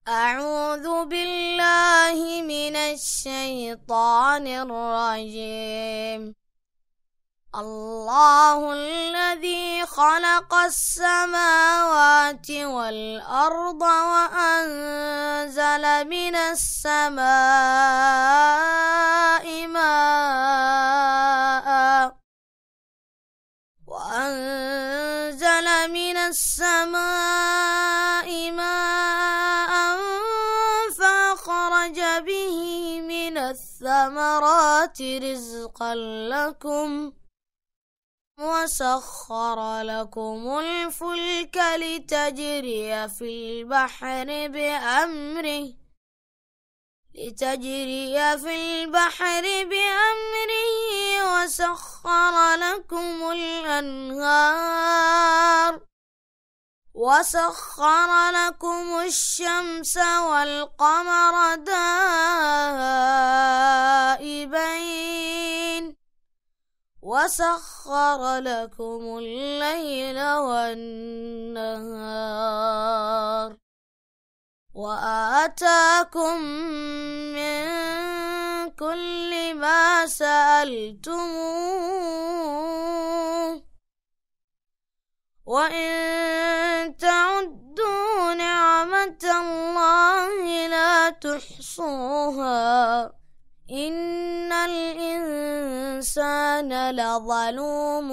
أعوذ بالله من الشيطان الرجيم. الله الذي خلق السماوات والأرض وأنزل من السماء ماء فأخرج به من الثمرات رزقا لكم وسخر لكم الفلك لتجري في البحر بأمره وسخر لكم الأنهار وسخر لكم الشمس والقمر دائبين وسخر لكم الليل والنهار وآتاكم من كل ما سألتموه وإن تعدوا نعمة الله لا تحصوها إن الإنسان لظلوم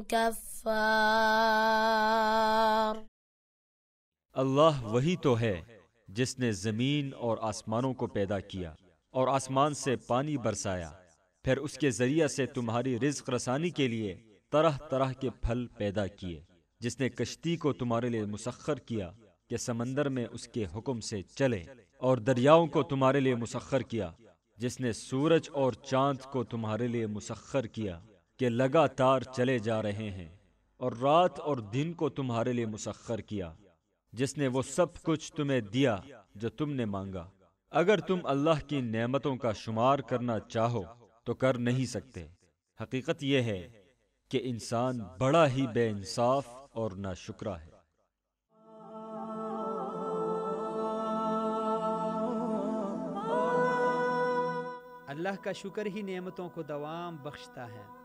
كفار। अल्लाह वही तो है जिसने ज़मीन और आसमानों को पैदा किया और आसमान से पानी बरसाया, फिर उसके ज़रिए से तुम्हारी रिज़्क़ रसानी के लिए तरह तरह के फल पैदा किए, जिसने कश्ती को तुम्हारे लिए मुसख्खर किया कि समंदर में उसके हुक्म से चले, और दरियाओं को तुम्हारे लिए मुसख्खर किया, जिसने सूरज और चांद को तुम्हारे लिए मुसख्खर किया कि लगातार चले जा रहे हैं, और रात और दिन को तुम्हारे लिए मुसख्खर किया, जिसने वो सब कुछ तुम्हें दिया जो तुमने मांगा। अगर तुम अल्लाह की नेमतों का शुमार करना चाहो तो कर नहीं सकते। हकीकत यह है कि इंसान बड़ा ही बेइंसाफ और नाशुक्रा है। अल्लाह का शुक्र ही नेमतों को दवाम बख्शता है।